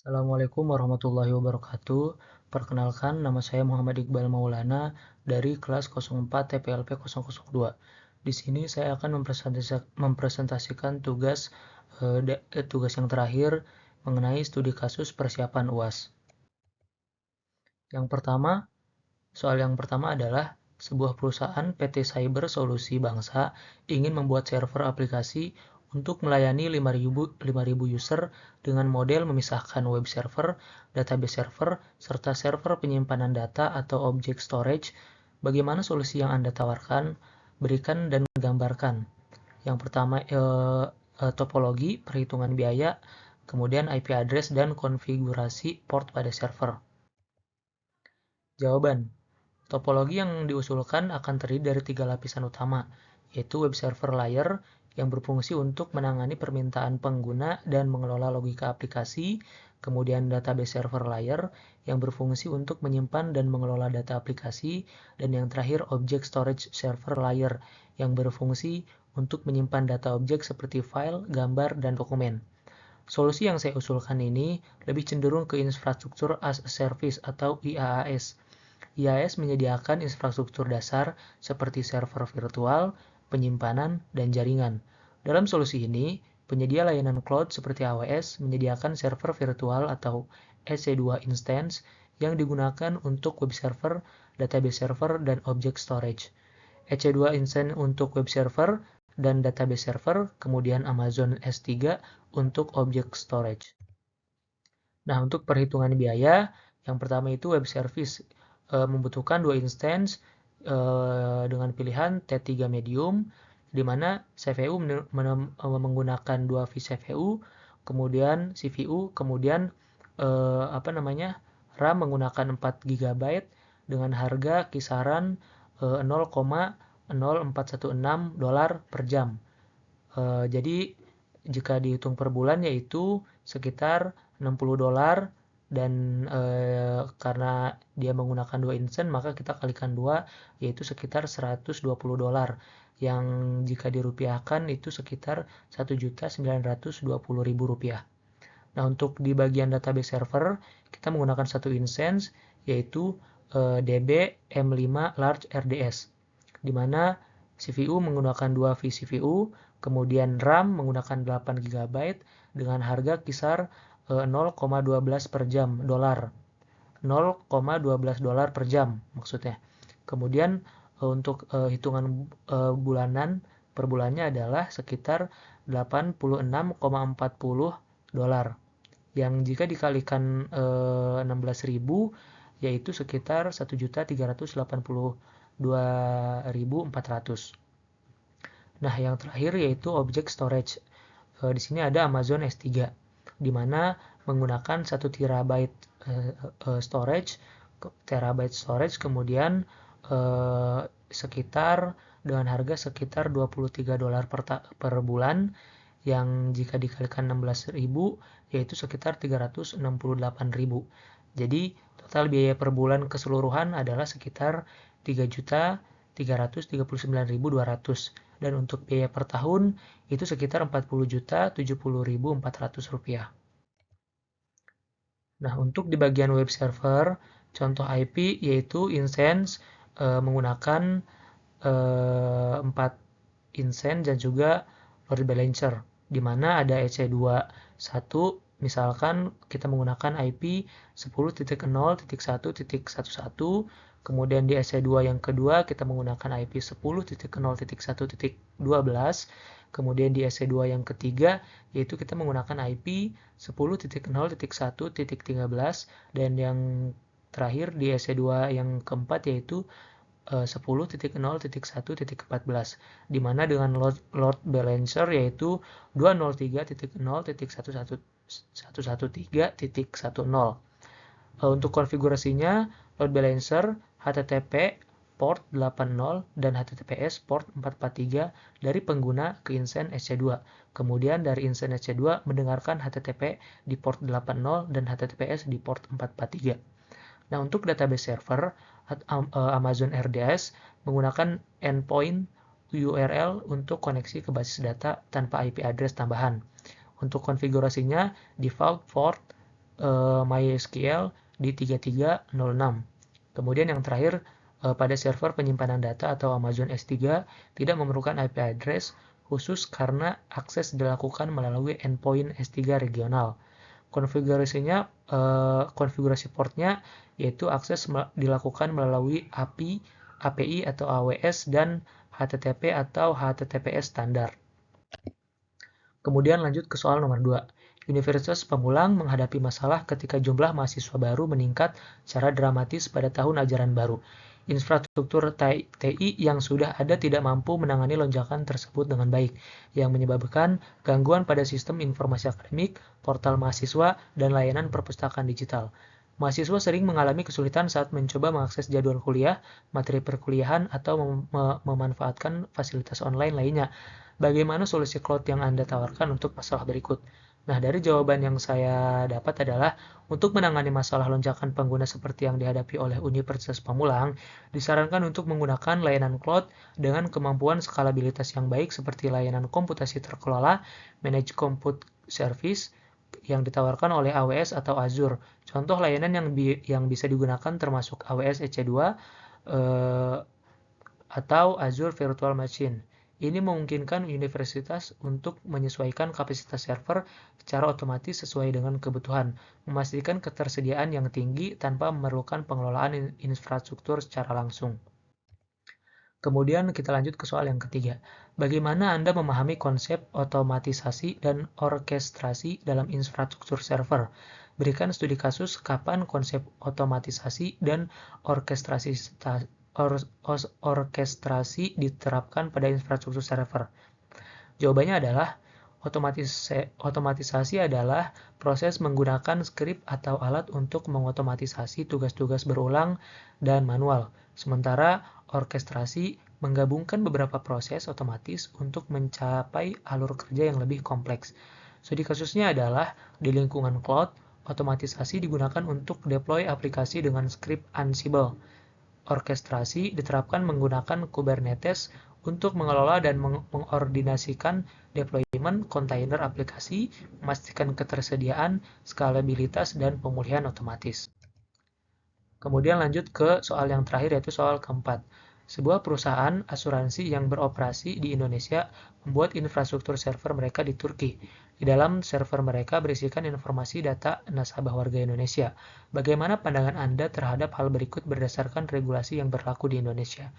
Assalamualaikum warahmatullahi wabarakatuh. Perkenalkan, nama saya Muhammad Iqbal Maulana dari kelas 04 TPLP 002. Di sini saya akan mempresentasikan tugas yang terakhir mengenai studi kasus persiapan UAS. Soal yang pertama adalah sebuah perusahaan PT Cyber Solusi Bangsa ingin membuat server aplikasi untuk melayani 5.000 user dengan model memisahkan web server, database server, serta server penyimpanan data atau object storage. Bagaimana solusi yang Anda tawarkan? Berikan dan gambarkan. Yang pertama, topologi, perhitungan biaya, kemudian IP address dan konfigurasi port pada server. Jawaban. Topologi yang diusulkan akan terdiri dari 3 lapisan utama, yaitu web server layer yang berfungsi untuk menangani permintaan pengguna dan mengelola logika aplikasi, kemudian database server layer yang berfungsi untuk menyimpan dan mengelola data aplikasi, dan yang terakhir object storage server layer yang berfungsi untuk menyimpan data objek seperti file, gambar, dan dokumen. Solusi yang saya usulkan ini lebih cenderung ke infrastruktur as a service atau IaaS. IaaS menyediakan infrastruktur dasar seperti server virtual, penyimpanan, dan jaringan. Dalam solusi ini, penyedia layanan cloud seperti AWS menyediakan server virtual atau EC2 instance yang digunakan untuk web server, database server, dan object storage. EC2 instance untuk web server dan database server, kemudian Amazon S3 untuk object storage. Nah, untuk perhitungan biaya, yang pertama itu web service membutuhkan 2 instance dengan pilihan T3 medium, di mana CPU menggunakan 2 vCPU, kemudian CPU, kemudian RAM menggunakan 4 GB dengan harga kisaran $0,0416 per jam. Jadi jika dihitung per bulan yaitu sekitar $60, dan karena dia menggunakan 2 instance maka kita kalikan 2 yaitu sekitar $120, yang jika dirupiahkan itu sekitar Rp1.920.000. Nah, untuk di bagian database server kita menggunakan 1 instance yaitu DB M5 Large RDS, di mana CPU menggunakan 2 vCPU, kemudian RAM menggunakan 8 GB dengan harga kisar $0,12 per jam, $0,12 per jam maksudnya. Kemudian untuk hitungan bulanan per bulannya adalah sekitar $86,40, yang jika dikalikan 16.000 yaitu sekitar 1.382.400. Nah, yang terakhir yaitu object storage. Di sini ada Amazon S3, di mana menggunakan 1 terabyte storage, kemudian dengan harga sekitar $23 per bulan, yang jika dikalikan 16.000 yaitu sekitar 368.000. Jadi total biaya per bulan keseluruhan adalah sekitar 3.339.200, dan untuk biaya per tahun itu sekitar Rp40.070.400. Nah, untuk di bagian web server, contoh IP yaitu instance menggunakan 4 instance dan juga load balancer, di mana ada EC2 misalkan kita menggunakan IP 10.0.1.11, kemudian di EC2 yang kedua kita menggunakan IP 10.0.1.12, kemudian di EC2 yang ketiga yaitu kita menggunakan IP 10.0.1.13, dan yang terakhir di EC2 yang keempat yaitu 10.0.1.14, di mana dengan load balancer yaitu 203.0.113.10. Untuk konfigurasinya, load balancer HTTP port 80 dan HTTPS port 443 dari pengguna ke instance EC2. Kemudian dari instance EC2 mendengarkan HTTP di port 80 dan HTTPS di port 443. Nah, untuk database server, Amazon RDS menggunakan endpoint URL untuk koneksi ke basis data tanpa IP address tambahan. Untuk konfigurasinya, default port MySQL di 3306. Kemudian yang terakhir, pada server penyimpanan data atau Amazon S3 tidak memerlukan IP address khusus karena akses dilakukan melalui endpoint S3 regional. Konfigurasinya, konfigurasi portnya yaitu akses dilakukan melalui API atau AWS dan HTTP atau HTTPS standar. Kemudian lanjut ke soal nomor 2. Universitas Pamulang menghadapi masalah ketika jumlah mahasiswa baru meningkat secara dramatis pada tahun ajaran baru. Infrastruktur TI yang sudah ada tidak mampu menangani lonjakan tersebut dengan baik, yang menyebabkan gangguan pada sistem informasi akademik, portal mahasiswa, dan layanan perpustakaan digital. Mahasiswa sering mengalami kesulitan saat mencoba mengakses jadwal kuliah, materi perkuliahan, atau memanfaatkan fasilitas online lainnya. Bagaimana solusi cloud yang Anda tawarkan untuk masalah berikut? Nah, dari jawaban yang saya dapat adalah untuk menangani masalah lonjakan pengguna seperti yang dihadapi oleh Universitas Pamulang, disarankan untuk menggunakan layanan cloud dengan kemampuan skalabilitas yang baik seperti layanan komputasi terkelola, Managed Compute Service, yang ditawarkan oleh AWS atau Azure. Contoh layanan yang bisa digunakan termasuk AWS EC2 atau Azure Virtual Machine. Ini memungkinkan universitas untuk menyesuaikan kapasitas server secara otomatis sesuai dengan kebutuhan, memastikan ketersediaan yang tinggi tanpa memerlukan pengelolaan infrastruktur secara langsung. Kemudian kita lanjut ke soal yang ketiga. Bagaimana Anda memahami konsep otomatisasi dan orkestrasi dalam infrastruktur server? Berikan studi kasus kapan konsep otomatisasi dan orkestrasi diterapkan pada infrastruktur server. Jawabannya adalah otomatisasi adalah proses menggunakan skrip atau alat untuk mengotomatisasi tugas-tugas berulang dan manual. Sementara orkestrasi menggabungkan beberapa proses otomatis untuk mencapai alur kerja yang lebih kompleks. Studi kasusnya adalah di lingkungan cloud, otomatisasi digunakan untuk deploy aplikasi dengan skrip Ansible. Orkestrasi diterapkan menggunakan Kubernetes untuk mengelola dan mengordinasikan deployment kontainer aplikasi, memastikan ketersediaan, skalabilitas, dan pemulihan otomatis. Kemudian lanjut ke soal yang terakhir, yaitu soal keempat. Sebuah perusahaan asuransi yang beroperasi di Indonesia membuat infrastruktur server mereka di Turki. Di dalam server mereka berisikan informasi data nasabah warga Indonesia. Bagaimana pandangan Anda terhadap hal berikut berdasarkan regulasi yang berlaku di Indonesia?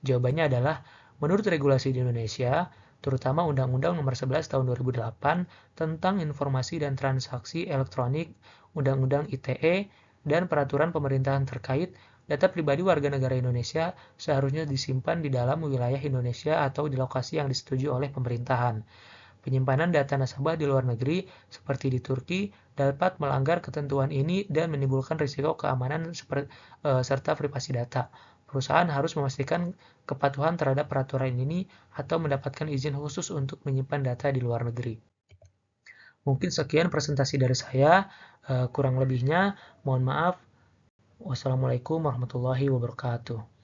Jawabannya adalah, menurut regulasi di Indonesia, terutama Undang-Undang Nomor 11 Tahun 2008 tentang Informasi dan Transaksi Elektronik, Undang-Undang ITE, dan peraturan pemerintahan terkait, data pribadi warga negara Indonesia seharusnya disimpan di dalam wilayah Indonesia atau di lokasi yang disetujui oleh pemerintahan. Penyimpanan data nasabah di luar negeri, seperti di Turki, dapat melanggar ketentuan ini dan menimbulkan risiko keamanan serta privasi data. Perusahaan harus memastikan kepatuhan terhadap peraturan ini atau mendapatkan izin khusus untuk menyimpan data di luar negeri. Mungkin sekian presentasi dari saya. Kurang lebihnya, mohon maaf. Wassalamualaikum warahmatullahi wabarakatuh.